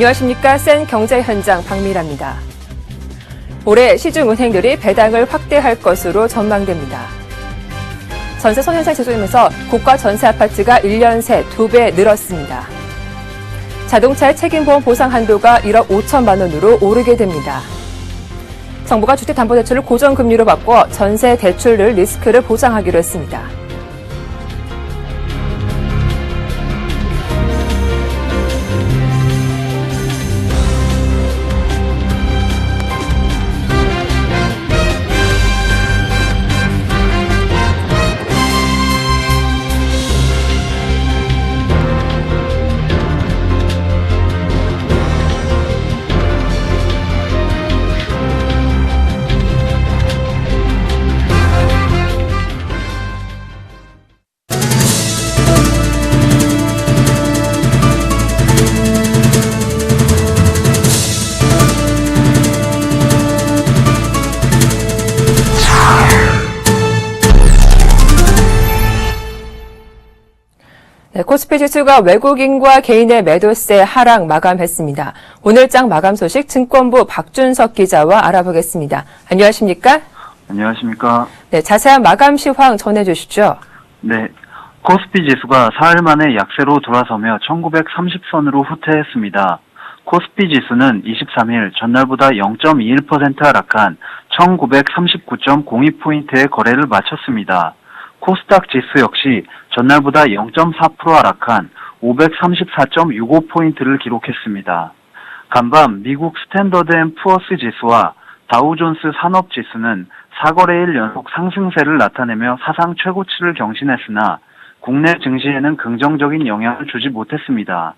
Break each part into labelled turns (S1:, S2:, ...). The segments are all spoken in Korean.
S1: 안녕하십니까. 센 경제 현장 박미라입니다. 올해 시중은행들이 배당을 확대할 것으로 전망됩니다. 전세 선현상 제소이면서 고가 전세 아파트가 1년 새 2배 늘었습니다. 자동차의 책임보험 보상 한도가 1억 5천만 원으로 오르게 됩니다. 정부가 주택담보대출을 고정금리로 바꿔 전세 대출을 리스크를 보상하기로 했습니다. 네, 코스피 지수가 외국인과 개인의 매도세 하락 마감했습니다. 오늘장 마감 소식 증권부 박준석 기자와 알아보겠습니다. 안녕하십니까?
S2: 안녕하십니까?
S1: 네, 자세한 마감 시황 전해주시죠.
S2: 네, 코스피 지수가 사흘 만에 약세로 돌아서며 1930선으로 후퇴했습니다. 코스피 지수는 23일 전날보다 0.21% 하락한 1939.02포인트의 거래를 마쳤습니다. 코스닥 지수 역시 전날보다 0.4% 하락한 534.65포인트를 기록했습니다. 간밤 미국 스탠더드 앤 푸어스 지수와 다우존스 산업지수는 4거래일 연속 상승세를 나타내며 사상 최고치를 경신했으나 국내 증시에는 긍정적인 영향을 주지 못했습니다.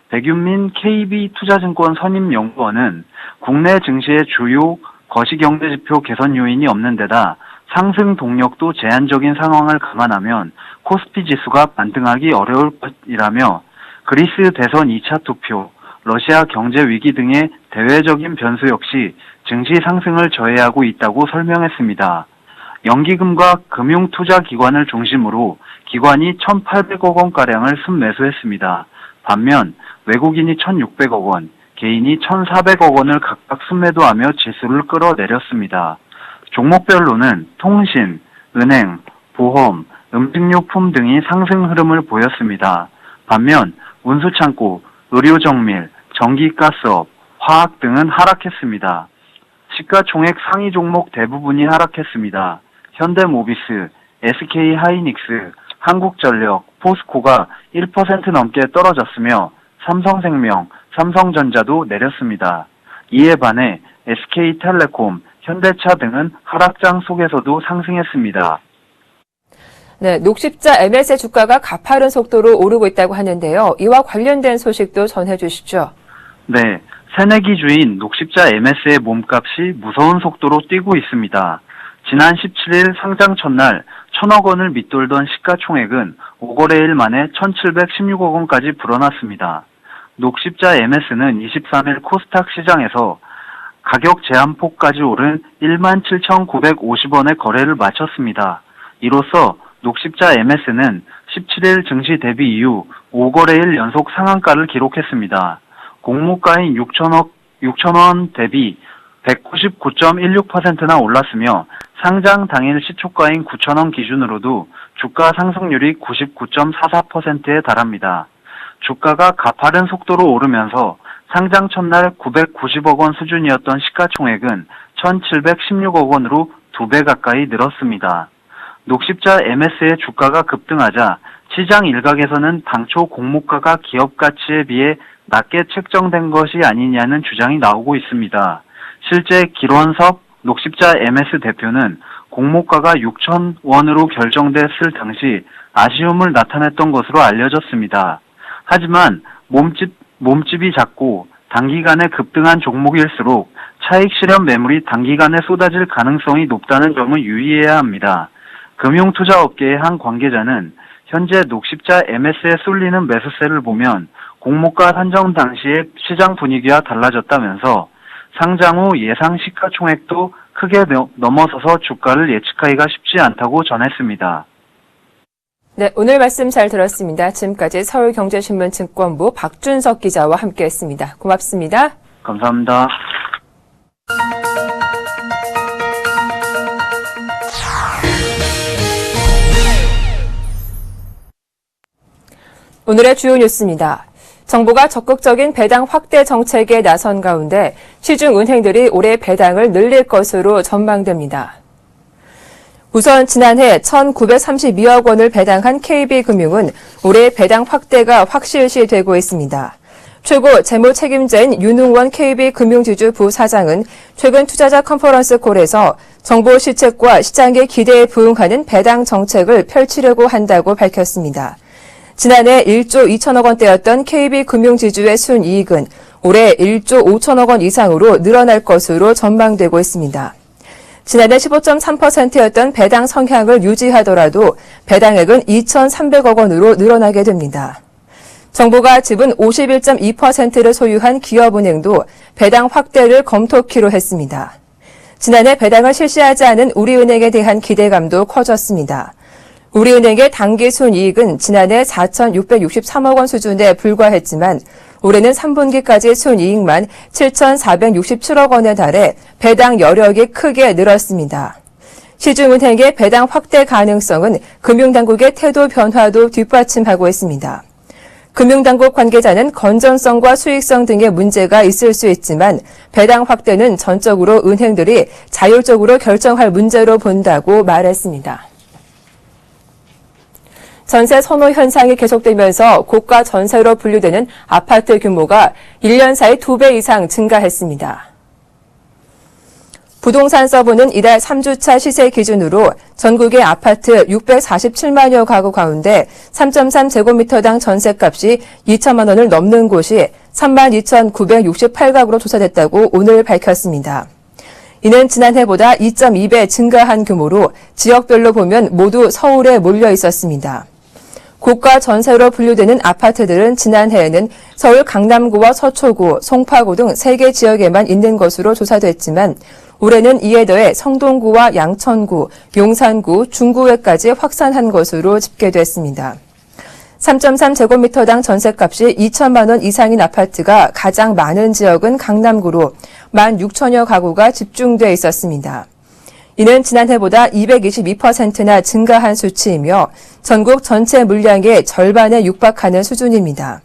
S2: 백윤민 KB투자증권 선임연구원은 국내 증시의 주요 거시경제지표 개선 요인이 없는 데다 상승 동력도 제한적인 상황을 감안하면 코스피 지수가 반등하기 어려울 것이라며 그리스 대선 2차 투표, 러시아 경제 위기 등의 대외적인 변수 역시 증시 상승을 저해하고 있다고 설명했습니다. 연기금과 금융투자기관을 중심으로 기관이 1,800억 원가량을 순매수했습니다. 반면 외국인이 1,600억 원, 개인이 1,400억 원을 각각 순매도하며 지수를 끌어내렸습니다. 종목별로는 통신, 은행, 보험, 음식료품 등이 상승 흐름을 보였습니다. 반면 운수창고, 의료정밀, 전기가스업, 화학 등은 하락했습니다. 시가총액 상위 종목 대부분이 하락했습니다. 현대모비스, SK하이닉스, 한국전력, 포스코가 1% 넘게 떨어졌으며 삼성생명, 삼성전자도 내렸습니다. 이에 반해 SK텔레콤, 현대차 등은 하락장 속에서도 상승했습니다.
S1: 네, 녹십자 MS의 주가가 가파른 속도로 오르고 있다고 하는데요. 이와 관련된 소식도 전해주시죠.
S2: 네, 새내기주인 녹십자 MS의 몸값이 무서운 속도로 뛰고 있습니다. 지난 17일 상장 첫날 1,000억 원을 밑돌던 시가총액은 5거래일 만에 1,716억 원까지 불어났습니다. 녹십자 MS는 23일 코스닥 시장에서 가격 제한폭까지 오른 17,950원의 거래를 마쳤습니다. 이로써 녹십자 MS는 17일 증시 대비 이후 5거래일 연속 상한가를 기록했습니다. 공모가인 6,000원 대비 199.16%나 올랐으며 상장 당일 시초가인 9,000원 기준으로도 주가 상승률이 99.44%에 달합니다. 주가가 가파른 속도로 오르면서 상장 첫날 990억 원 수준이었던 시가총액은 1,716억 원으로 2배 가까이 늘었습니다. 녹십자 MS의 주가가 급등하자 시장 일각에서는 당초 공모가가 기업 가치에 비해 낮게 책정된 것이 아니냐는 주장이 나오고 있습니다. 실제 길원섭 녹십자 MS 대표는 공모가가 6,000원으로 결정됐을 당시 아쉬움을 나타냈던 것으로 알려졌습니다. 하지만 몸집이 작고 단기간에 급등한 종목일수록 차익 실현 매물이 단기간에 쏟아질 가능성이 높다는 점을 유의해야 합니다. 금융투자업계의 한 관계자는 현재 녹십자 MS에 쏠리는 매수세를 보면 공모가 산정 당시의 시장 분위기와 달라졌다면서 상장 후 예상 시가총액도 크게 넘어서서 주가를 예측하기가 쉽지 않다고 전했습니다.
S1: 네, 오늘 말씀 잘 들었습니다. 지금까지 서울경제신문 증권부 박준석 기자와 함께했습니다. 고맙습니다.
S2: 감사합니다.
S1: 오늘의 주요 뉴스입니다. 정부가 적극적인 배당 확대 정책에 나선 가운데 시중은행들이 올해 배당을 늘릴 것으로 전망됩니다. 우선 지난해 1,932억 원을 배당한 KB금융은 올해 배당 확대가 확실시되고 있습니다. 최고 재무 책임자인 윤웅원 KB금융지주 부사장은 최근 투자자 컨퍼런스 콜에서 정부 시책과 시장의 기대에 부응하는 배당 정책을 펼치려고 한다고 밝혔습니다. 지난해 1조 2천억 원대였던 KB금융지주의 순이익은 올해 1조 5천억 원 이상으로 늘어날 것으로 전망되고 있습니다. 지난해 15.3%였던 배당 성향을 유지하더라도 배당액은 2,300억 원으로 늘어나게 됩니다. 정부가 지분 51.2%를 소유한 기업은행도 배당 확대를 검토키로 했습니다. 지난해 배당을 실시하지 않은 우리은행에 대한 기대감도 커졌습니다. 우리은행의 당기 순이익은 지난해 4,663억 원 수준에 불과했지만 올해는 3분기까지 순이익만 7,467억 원에 달해 배당 여력이 크게 늘었습니다. 시중은행의 배당 확대 가능성은 금융당국의 태도 변화도 뒷받침하고 있습니다. 금융당국 관계자는 건전성과 수익성 등의 문제가 있을 수 있지만 배당 확대는 전적으로 은행들이 자율적으로 결정할 문제로 본다고 말했습니다. 전세 선호 현상이 계속되면서 고가 전세로 분류되는 아파트 규모가 1년 사이 2배 이상 증가했습니다. 부동산 서브는 이달 3주차 시세 기준으로 전국의 아파트 647만여 가구 가운데 3.3제곱미터당 전세값이 2천만 원을 넘는 곳이 32,968가구로 조사됐다고 오늘 밝혔습니다. 이는 지난해보다 2.2배 증가한 규모로 지역별로 보면 모두 서울에 몰려 있었습니다. 고가 전세로 분류되는 아파트들은 지난해에는 서울 강남구와 서초구, 송파구 등 3개 지역에만 있는 것으로 조사됐지만 올해는 이에 더해 성동구와 양천구, 용산구, 중구에까지 확산한 것으로 집계됐습니다. 3.3제곱미터당 전세값이 2천만 원 이상인 아파트가 가장 많은 지역은 강남구로 16,000여 가구가 집중돼 있었습니다. 이는 지난해보다 222%나 증가한 수치이며 전국 전체 물량의 절반에 육박하는 수준입니다.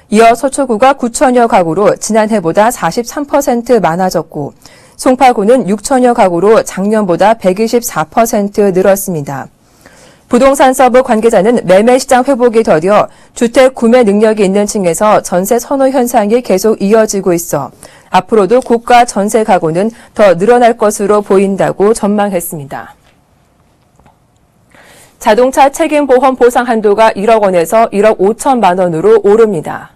S1: 이어 서초구가 9천여 가구로 지난해보다 43% 많아졌고 송파구는 6천여 가구로 작년보다 124% 늘었습니다. 부동산 서브 관계자는 매매 시장 회복이 더뎌 주택 구매 능력이 있는 층에서 전세 선호 현상이 계속 이어지고 있어 앞으로도 고가 전세 가구는 더 늘어날 것으로 보인다고 전망했습니다. 자동차 책임보험 보상 한도가 1억 원에서 1억 5천만 원으로 오릅니다.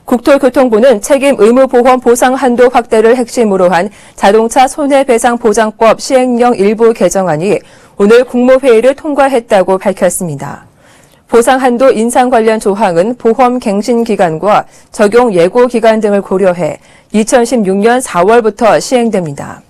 S1: 국토교통부는 책임 의무보험 보상 한도 확대를 핵심으로 한 자동차 손해배상보장법 시행령 일부 개정안이 오늘 국무회의를 통과했다고 밝혔습니다. 보상 한도 인상 관련 조항은 보험 갱신 기간과 적용 예고 기간 등을 고려해 2016년 4월부터 시행됩니다.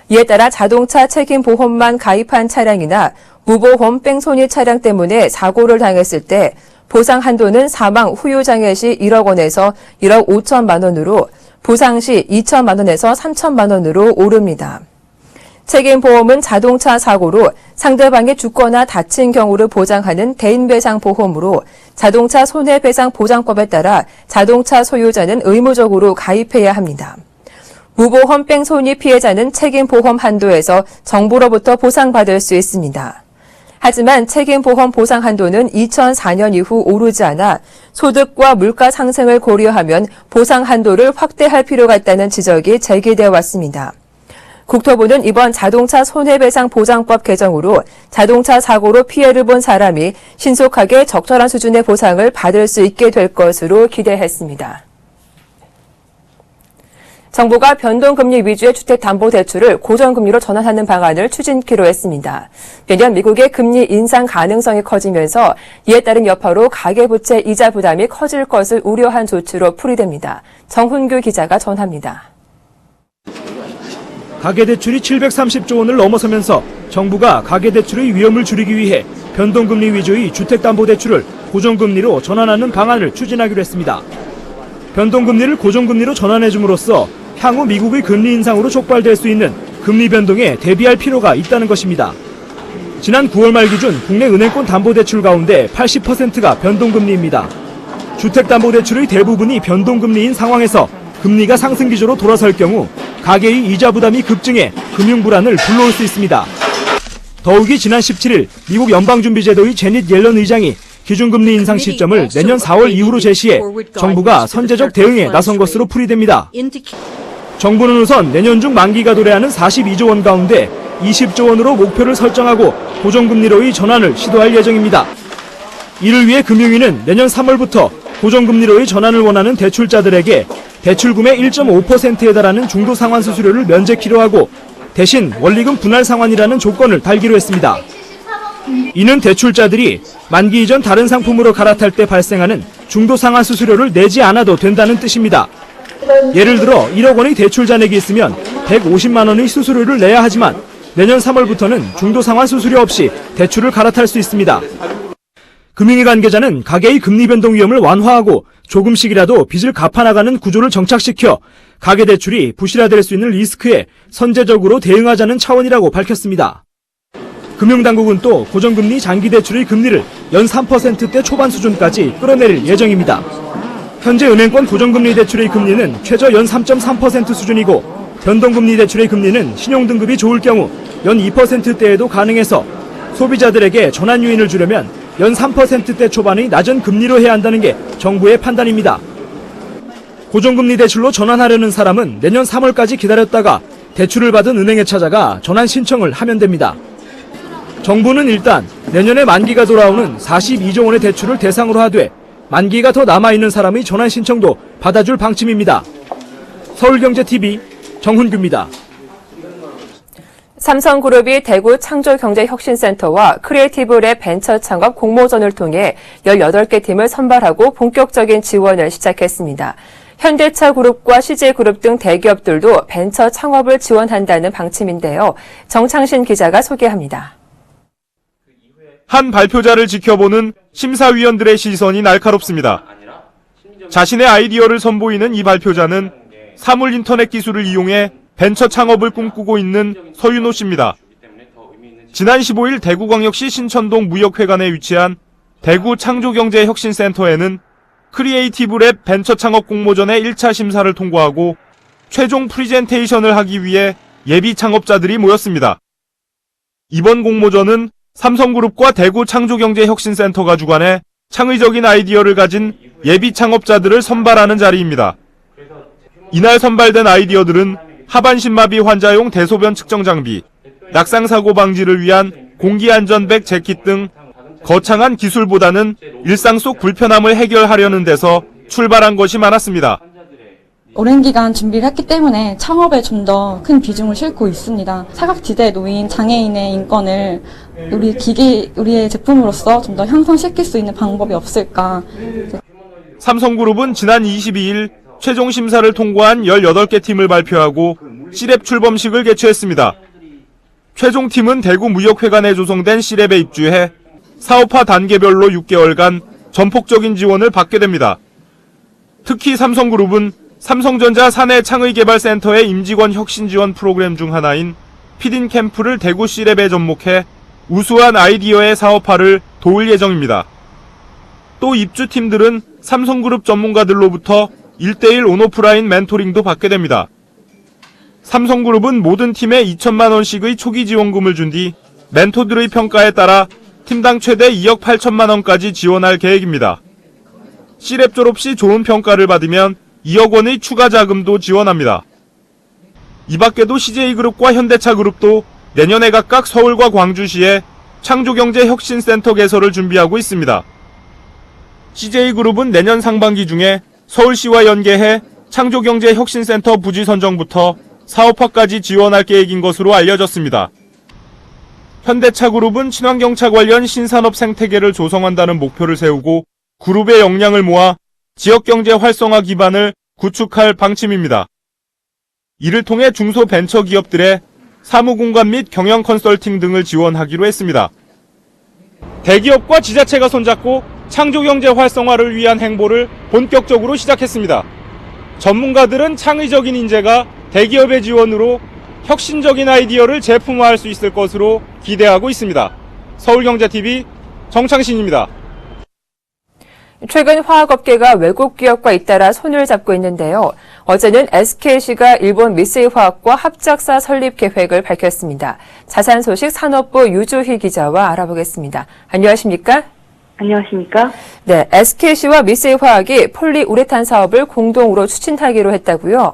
S1: 이에 따라 자동차 책임 보험만 가입한 차량이나 무보험 뺑소니 차량 때문에 사고를 당했을 때 보상 한도는 사망 후유 장애 시 1억 원에서 1억 5천만 원으로 부상 시 2천만 원에서 3천만 원으로 오릅니다. 책임보험은 자동차 사고로 상대방이 죽거나 다친 경우를 보장하는 대인배상보험으로 자동차 손해배상보장법에 따라 자동차 소유자는 의무적으로 가입해야 합니다. 무보험 뺑소니 피해자는 책임보험 한도에서 정부로부터 보상받을 수 있습니다. 하지만 책임보험 보상 한도는 2004년 이후 오르지 않아 소득과 물가 상승을 고려하면 보상 한도를 확대할 필요가 있다는 지적이 제기되어 왔습니다. 국토부는 이번 자동차 손해배상보장법 개정으로 자동차 사고로 피해를 본 사람이 신속하게 적절한 수준의 보상을 받을 수 있게 될 것으로 기대했습니다. 정부가 변동금리 위주의 주택담보대출을 고정금리로 전환하는 방안을 추진키로 했습니다. 내년 미국의 금리 인상 가능성이 커지면서 이에 따른 여파로 가계부채 이자 부담이 커질 것을 우려한 조치로 풀이됩니다. 정훈규 기자가 전합니다.
S3: 가계대출이 730조 원을 넘어서면서 정부가 가계대출의 위험을 줄이기 위해 변동금리 위주의 주택담보대출을 고정금리로 전환하는 방안을 추진하기로 했습니다. 변동금리를 고정금리로 전환해줌으로써 향후 미국의 금리 인상으로 촉발될 수 있는 금리 변동에 대비할 필요가 있다는 것입니다. 지난 9월 말 기준 국내 은행권 담보대출 가운데 80%가 변동금리입니다. 주택담보대출의 대부분이 변동금리인 상황에서 금리가 상승 기조로 돌아설 경우 가계의 이자 부담이 급증해 금융불안을 불러올 수 있습니다. 더욱이 지난 17일 미국 연방준비제도의 제닛 옐런 의장이 기준금리 인상 시점을 내년 4월 이후로 제시해 정부가 선제적 대응에 나선 것으로 풀이됩니다. 정부는 우선 내년 중 만기가 도래하는 42조 원 가운데 20조 원으로 목표를 설정하고 고정금리로의 전환을 시도할 예정입니다. 이를 위해 금융위는 내년 3월부터 고정금리로의 전환을 원하는 대출자들에게 대출금의 1.5%에 달하는 중도 상환 수수료를 면제키로 하고 대신 원리금 분할 상환이라는 조건을 달기로 했습니다. 이는 대출자들이 만기 이전 다른 상품으로 갈아탈 때 발생하는 중도 상환 수수료를 내지 않아도 된다는 뜻입니다. 예를 들어 1억 원의 대출 잔액이 있으면 150만 원의 수수료를 내야 하지만 내년 3월부터는 중도 상환 수수료 없이 대출을 갈아탈 수 있습니다. 금융위 관계자는 가계의 금리 변동 위험을 완화하고 조금씩이라도 빚을 갚아나가는 구조를 정착시켜 가계대출이 부실화될 수 있는 리스크에 선제적으로 대응하자는 차원이라고 밝혔습니다. 금융당국은 또 고정금리 장기대출의 금리를 연 3%대 초반 수준까지 끌어내릴 예정입니다. 현재 은행권 고정금리 대출의 금리는 최저 연 3.3% 수준이고 변동금리 대출의 금리는 신용등급이 좋을 경우 연 2%대에도 가능해서 소비자들에게 전환 요인을 주려면 연 3%대 초반의 낮은 금리로 해야 한다는 게 정부의 판단입니다. 고정금리 대출로 전환하려는 사람은 내년 3월까지 기다렸다가 대출을 받은 은행에 찾아가 전환 신청을 하면 됩니다. 정부는 일단 내년에 만기가 돌아오는 42조 원의 대출을 대상으로 하되 만기가 더 남아있는 사람의 전환 신청도 받아줄 방침입니다. 서울경제TV 정훈규입니다.
S1: 삼성그룹이 대구 창조경제혁신센터와 크리에이티브랩 벤처 창업 공모전을 통해 18개 팀을 선발하고 본격적인 지원을 시작했습니다. 현대차그룹과 CJ그룹 등 대기업들도 벤처 창업을 지원한다는 방침인데요. 정창신 기자가 소개합니다.
S4: 한 발표자를 지켜보는 심사위원들의 시선이 날카롭습니다. 자신의 아이디어를 선보이는 이 발표자는 사물 인터넷 기술을 이용해 벤처 창업을 꿈꾸고 있는 서윤호 씨입니다. 지난 15일 대구광역시 신천동 무역회관에 위치한 대구 창조경제혁신센터에는 크리에이티브랩 벤처 창업 공모전의 1차 심사를 통과하고 최종 프리젠테이션을 하기 위해 예비 창업자들이 모였습니다. 이번 공모전은 삼성그룹과 대구 창조경제혁신센터가 주관해 창의적인 아이디어를 가진 예비 창업자들을 선발하는 자리입니다. 이날 선발된 아이디어들은 하반신마비 환자용 대소변 측정 장비, 낙상사고 방지를 위한 공기안전백 재킷 등 거창한 기술보다는 일상 속 불편함을 해결하려는 데서 출발한 것이 많았습니다.
S5: 오랜 기간 준비를 했기 때문에 창업에 좀 더 큰 비중을 싣고 있습니다. 사각지대에 놓인 장애인의 인권을 우리의 제품으로서 좀 더 향상시킬 수 있는 방법이 없을까.
S4: 삼성그룹은 지난 22일 최종 심사를 통과한 18개 팀을 발표하고 C랩 출범식을 개최했습니다. 최종 팀은 대구 무역회관에 조성된 C랩에 입주해 사업화 단계별로 6개월간 전폭적인 지원을 받게 됩니다. 특히 삼성그룹은 삼성전자 사내 창의개발센터의 임직원 혁신 지원 프로그램 중 하나인 피딘 캠프를 대구 C랩에 접목해 우수한 아이디어의 사업화를 도울 예정입니다. 또 입주팀들은 삼성그룹 전문가들로부터 1:1 온오프라인 멘토링도 받게 됩니다. 삼성그룹은 모든 팀에 2천만 원씩의 초기 지원금을 준 뒤 멘토들의 평가에 따라 팀당 최대 2억 8천만 원까지 지원할 계획입니다. C랩 졸업 시 좋은 평가를 받으면 2억 원의 추가 자금도 지원합니다. 이 밖에도 CJ그룹과 현대차그룹도 내년에 각각 서울과 광주시에 창조경제혁신센터 개설을 준비하고 있습니다. CJ그룹은 내년 상반기 중에 서울시와 연계해 창조경제혁신센터 부지 선정부터 사업화까지 지원할 계획인 것으로 알려졌습니다. 현대차그룹은 친환경차 관련 신산업 생태계를 조성한다는 목표를 세우고 그룹의 역량을 모아 지역경제 활성화 기반을 구축할 방침입니다. 이를 통해 중소벤처기업들의 사무공간 및 경영 컨설팅 등을 지원하기로 했습니다. 대기업과 지자체가 손잡고 창조경제 활성화를 위한 행보를 본격적으로 시작했습니다. 전문가들은 창의적인 인재가 대기업의 지원으로 혁신적인 아이디어를 제품화할 수 있을 것으로 기대하고 있습니다. 서울경제TV 정창신입니다.
S1: 최근 화학업계가 외국 기업과 잇따라 손을 잡고 있는데요. 어제는 SKC가 일본 미쓰이화학과 합작사 설립 계획을 밝혔습니다. 자세한 소식 산업부 유주희 기자와 알아보겠습니다. 안녕하십니까?
S6: 안녕하십니까?
S1: 네, SKC와 미쓰이화학이 폴리우레탄 사업을 공동으로 추진하기로 했다고요?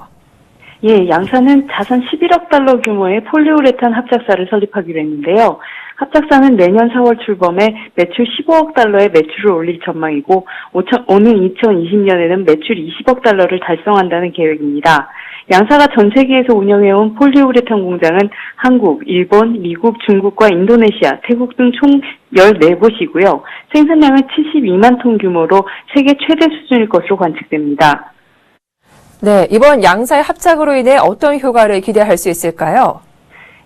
S6: 예, 양사는 자산 11억 달러 규모의 폴리우레탄 합작사를 설립하기로 했는데요. 합작사는 내년 4월 출범해 매출 15억 달러의 매출을 올릴 전망이고 오는 2020년에는 매출 20억 달러를 달성한다는 계획입니다. 양사가 전 세계에서 운영해온 폴리우레탄 공장은 한국, 일본, 미국, 중국과 인도네시아, 태국 등 총 14곳이고요. 생산량은 72만 톤 규모로 세계 최대 수준일 것으로 관측됩니다.
S1: 네, 이번 양사의 합작으로 인해 어떤 효과를 기대할 수 있을까요?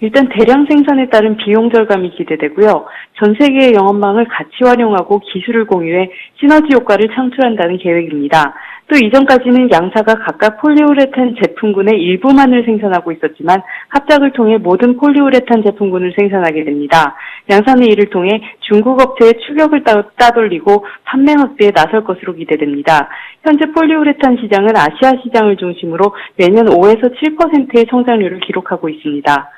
S6: 일단 대량 생산에 따른 비용 절감이 기대되고요. 전 세계의 영업망을 같이 활용하고 기술을 공유해 시너지 효과를 창출한다는 계획입니다. 또 이전까지는 양사가 각각 폴리우레탄 제품군의 일부만을 생산하고 있었지만 합작을 통해 모든 폴리우레탄 제품군을 생산하게 됩니다. 양사는 이를 통해 중국 업체의 추격을 따돌리고 판매 확대에 나설 것으로 기대됩니다. 현재 폴리우레탄 시장은 아시아 시장을 중심으로 매년 5에서 7%의 성장률을 기록하고 있습니다.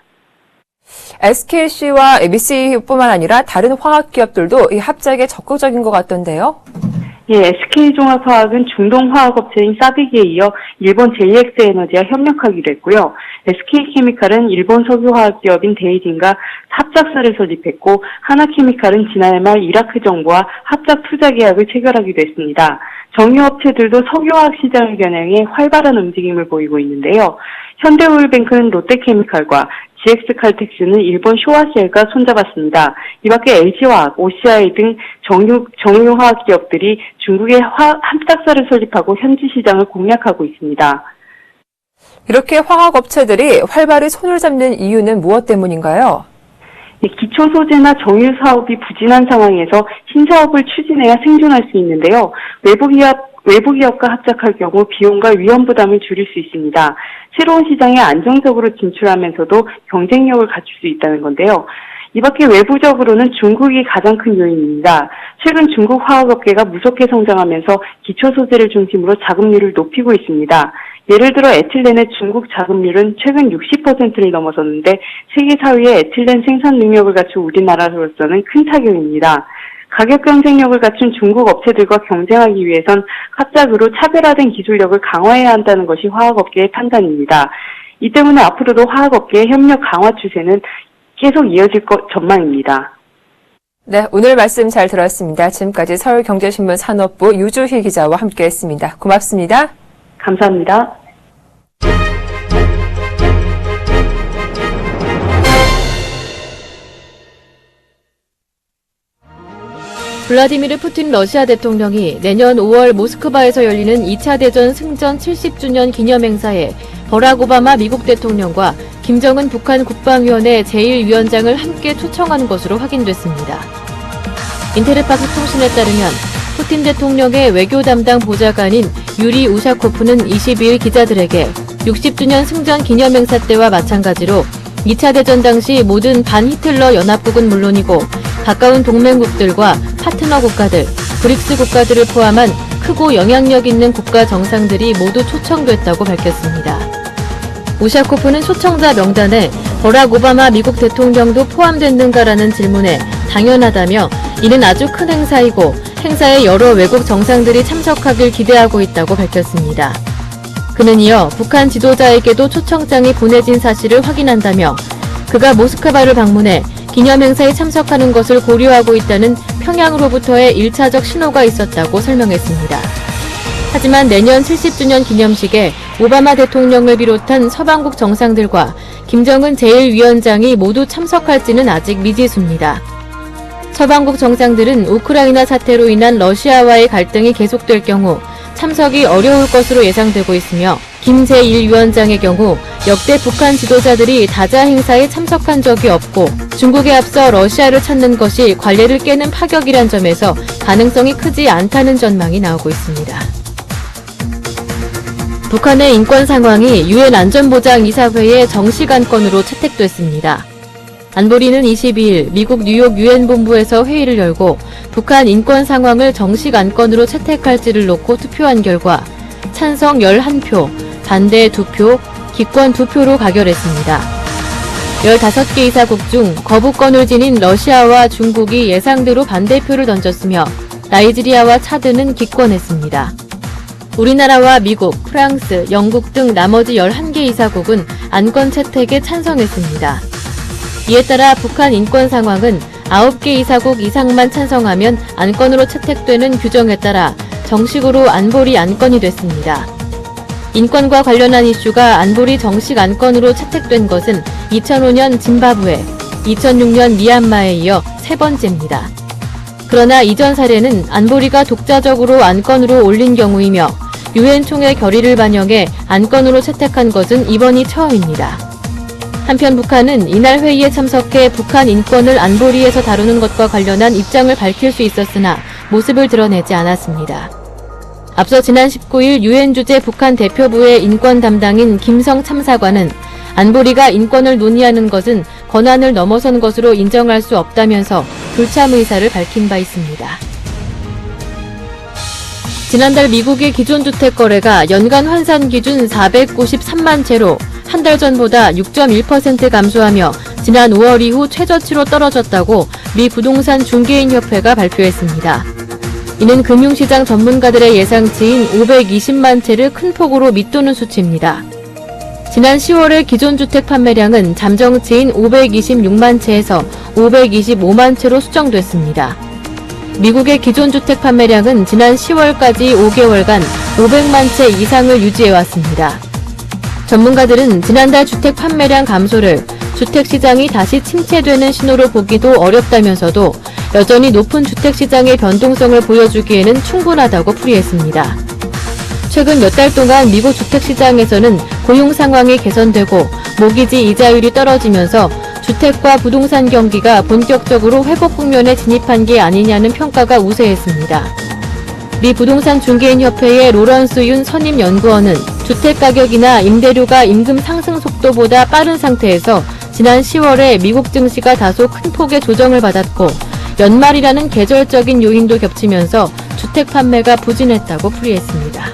S1: SKC와 미쓰이뿐만 아니라 다른 화학기업들도 이 합작에 적극적인 것 같던데요?
S6: 예, SK종합화학은 중동 화학업체인 사비기에 이어 일본 JX에너지와 협력하기로 했고요. SK케미칼은 일본 석유화학기업인 데이진과 합작사를 설립했고, 하나케미칼은 지난해 말 이라크 정부와 합작 투자 계약을 체결하기도 했습니다. 정유업체들도 석유화학 시장을 겨냥해 활발한 움직임을 보이고 있는데요. 현대오일뱅크는 롯데케미칼과 GX칼텍스는 일본 쇼와셀과 손잡았습니다. 이 밖에 LG화학, OCI 등 정유화학 기업들이 중국의 합작사를 설립하고 현지 시장을 공략하고 있습니다.
S1: 이렇게 화학업체들이 활발히 손을 잡는 이유는 무엇 때문인가요?
S6: 기초 소재나 정유 사업이 부진한 상황에서 신사업을 추진해야 생존할 수 있는데요. 외부 기업과 합작할 경우 비용과 위험 부담을 줄일 수 있습니다. 새로운 시장에 안정적으로 진출하면서도 경쟁력을 갖출 수 있다는 건데요. 이 밖에 외부적으로는 중국이 가장 큰 요인입니다. 최근 중국 화학업계가 무섭게 성장하면서 기초 소재를 중심으로 자금률을 높이고 있습니다. 예를 들어 에틸렌의 중국 자금률은 최근 60%를 넘어섰는데 세계 4위의 에틸렌 생산 능력을 갖춘 우리나라로서는 큰 타격입니다. 가격 경쟁력을 갖춘 중국 업체들과 경쟁하기 위해선 합작으로 차별화된 기술력을 강화해야 한다는 것이 화학업계의 판단입니다. 이 때문에 앞으로도 화학업계의 협력 강화 추세는 계속 이어질 전망입니다.
S1: 네, 오늘 말씀 잘 들었습니다. 지금까지 서울경제신문 산업부 유주희 기자와 함께했습니다. 고맙습니다.
S6: 감사합니다.
S7: 블라디미르 푸틴 러시아 대통령이 내년 5월 모스크바에서 열리는 2차 대전 승전 70주년 기념행사에 버락 오바마 미국 대통령과 김정은 북한 국방위원회 제1위원장을 함께 초청한 것으로 확인됐습니다. 인테르파스 통신에 따르면 푸틴 대통령의 외교 담당 보좌관인 유리 우샤코프는 22일 기자들에게 60주년 승전 기념행사 때와 마찬가지로 2차 대전 당시 모든 반히틀러 연합국은 물론이고 가까운 동맹국들과 파트너 국가들, 브릭스 국가들을 포함한 크고 영향력 있는 국가 정상들이 모두 초청됐다고 밝혔습니다. 우샤코프는 초청자 명단에 버락 오바마 미국 대통령도 포함됐는가라는 질문에 당연하다며 이는 아주 큰 행사이고 행사에 여러 외국 정상들이 참석하길 기대하고 있다고 밝혔습니다. 그는 이어 북한 지도자에게도 초청장이 보내진 사실을 확인한다며 그가 모스크바를 방문해 기념행사에 참석하는 것을 고려하고 있다는 평양으로부터의 1차적 신호가 있었다고 설명했습니다. 하지만 내년 70주년 기념식에 오바마 대통령을 비롯한 서방국 정상들과 김정은 제1위원장이 모두 참석할지는 아직 미지수입니다. 서방국 정상들은 우크라이나 사태로 인한 러시아와의 갈등이 계속될 경우 참석이 어려울 것으로 예상되고 있으며 김 제1위원장의 경우 역대 북한 지도자들이 다자 행사에 참석한 적이 없고 중국에 앞서 러시아를 찾는 것이 관례를 깨는 파격이란 점에서 가능성이 크지 않다는 전망이 나오고 있습니다. 북한의 인권 상황이 유엔 안전보장이사회의 정식 안건으로 채택됐습니다. 안보리는 22일 미국 뉴욕 유엔 본부에서 회의를 열고 북한 인권 상황을 정식 안건으로 채택할지를 놓고 투표한 결과 찬성 11표, 반대 2표, 기권 2표로 가결했습니다. 15개 이사국 중 거부권을 지닌 러시아와 중국이 예상대로 반대표를 던졌으며 나이지리아와 차드는 기권했습니다. 우리나라와 미국, 프랑스, 영국 등 나머지 11개 이사국은 안건 채택에 찬성했습니다. 이에 따라 북한 인권 상황은 9개 이사국 이상만 찬성하면 안건으로 채택되는 규정에 따라 정식으로 안보리 안건이 됐습니다. 인권과 관련한 이슈가 안보리 정식 안건으로 채택된 것은 2005년 짐바브웨, 2006년 미얀마에 이어 세 번째입니다. 그러나 이전 사례는 안보리가 독자적으로 안건으로 올린 경우이며 유엔 총회 결의를 반영해 안건으로 채택한 것은 이번이 처음입니다. 한편 북한은 이날 회의에 참석해 북한 인권을 안보리에서 다루는 것과 관련한 입장을 밝힐 수 있었으나 모습을 드러내지 않았습니다. 앞서 지난 19일 유엔 주재 북한 대표부의 인권 담당인 김성 참사관은 안보리가 인권을 논의하는 것은 권한을 넘어선 것으로 인정할 수 없다면서 불참 의사를 밝힌 바 있습니다. 지난달 미국의 기존주택 거래가 연간 환산 기준 493만 채로 한 달 전보다 6.1% 감소하며 지난 5월 이후 최저치로 떨어졌다고 미 부동산 중개인 협회가 발표했습니다. 이는 금융시장 전문가들의 예상치인 520만 채를 큰 폭으로 밑도는 수치입니다. 지난 10월의 기존주택 판매량은 잠정치인 526만 채에서 525만 채로 수정됐습니다. 미국의 기존주택 판매량은 지난 10월까지 5개월간 500만 채 이상을 유지해왔습니다. 전문가들은 지난달 주택 판매량 감소를 주택시장이 다시 침체되는 신호로 보기도 어렵다면서도 여전히 높은 주택시장의 변동성을 보여주기에는 충분하다고 풀이했습니다. 최근 몇 달 동안 미국 주택시장에서는 고용 상황이 개선되고 모기지 이자율이 떨어지면서 주택과 부동산 경기가 본격적으로 회복 국면에 진입한 게 아니냐는 평가가 우세했습니다. 미 부동산 중개인 협회의 로런스 윤 선임 연구원은 주택가격이나 임대료가 임금 상승 속도보다 빠른 상태에서 지난 10월에 미국 증시가 다소 큰 폭의 조정을 받았고 연말이라는 계절적인 요인도 겹치면서 주택 판매가 부진했다고 풀이했습니다.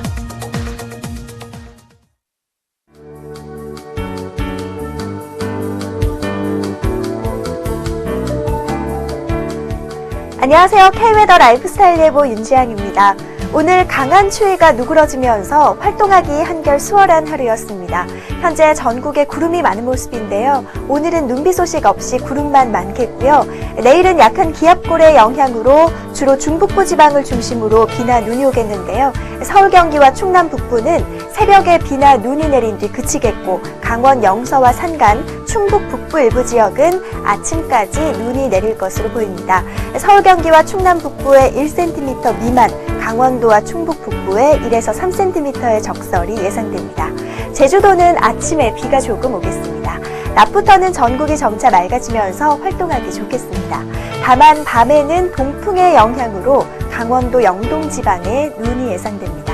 S8: 안녕하세요. K웨더 라이프스타일 예보 윤지향입니다. 오늘 강한 추위가 누그러지면서 활동하기 한결 수월한 하루였습니다. 현재 전국에 구름이 많은 모습인데요. 오늘은 눈비 소식 없이 구름만 많겠고요. 내일은 약한 기압골의 영향으로 주로 중북부 지방을 중심으로 비나 눈이 오겠는데요. 서울 경기와 충남 북부는 새벽에 비나 눈이 내린 뒤 그치겠고 강원 영서와 산간, 충북 북부 일부 지역은 아침까지 눈이 내릴 것으로 보입니다. 서울 경기와 충남 북부에 1cm 미만, 강원도와 충북 북부에 1에서 3cm의 적설이 예상됩니다. 제주도는 아침에 비가 조금 오겠습니다. 낮부터는 전국이 점차 맑아지면서 활동하기 좋겠습니다. 다만 밤에는 동풍의 영향으로 강원도 영동 지방에 눈이 예상됩니다.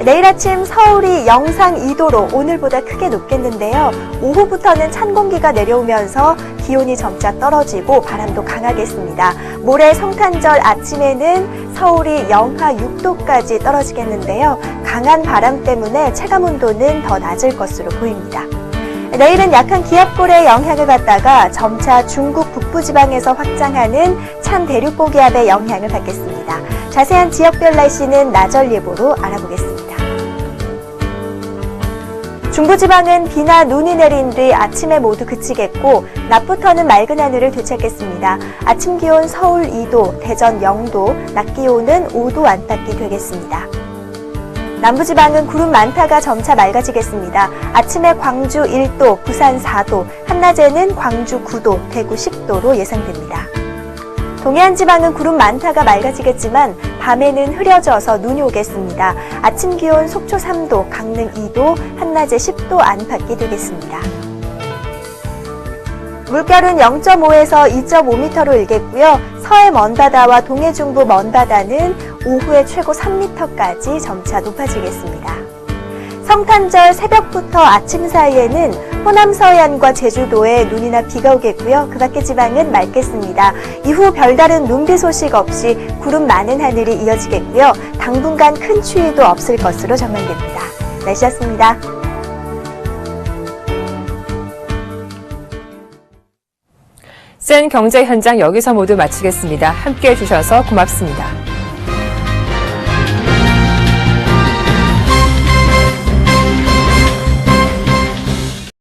S8: 내일 아침 서울이 영상 2도로 오늘보다 크게 높겠는데요. 오후부터는 찬 공기가 내려오면서 기온이 점차 떨어지고 바람도 강하겠습니다. 모레 성탄절 아침에는 서울이 영하 6도까지 떨어지겠는데요. 강한 바람 때문에 체감온도는 더 낮을 것으로 보입니다. 내일은 약한 기압골의 영향을 받다가 점차 중국 북부지방에서 확장하는 찬 대륙고기압의 영향을 받겠습니다. 자세한 지역별 날씨는 나절 예보로 알아보겠습니다. 중부지방은 비나 눈이 내린 뒤 아침에 모두 그치겠고 낮부터는 맑은 하늘을 되찾겠습니다. 아침 기온 서울 2도, 대전 0도, 낮 기온은 5도 안팎이 되겠습니다. 남부지방은 구름 많다가 점차 맑아지겠습니다. 아침에 광주 1도, 부산 4도, 한낮에는 광주 9도, 대구 10도로 예상됩니다. 동해안 지방은 구름 많다가 맑아지겠지만 밤에는 흐려져서 눈이 오겠습니다. 아침 기온 속초 3도, 강릉 2도, 한낮에 10도 안팎이 되겠습니다. 물결은 0.5에서 2.5m로 일겠고요. 서해 먼바다와 동해 중부 먼바다는 오후에 최고 3m까지 점차 높아지겠습니다. 성탄절 새벽부터 아침 사이에는 호남 서해안과 제주도에 눈이나 비가 오겠고요. 그 밖의 지방은 맑겠습니다. 이후 별다른 눈비 소식 없이 구름 많은 하늘이 이어지겠고요. 당분간 큰 추위도 없을 것으로 전망됩니다. 날씨였습니다.
S1: 센 경제 현장 여기서 모두 마치겠습니다. 함께해 주셔서 고맙습니다.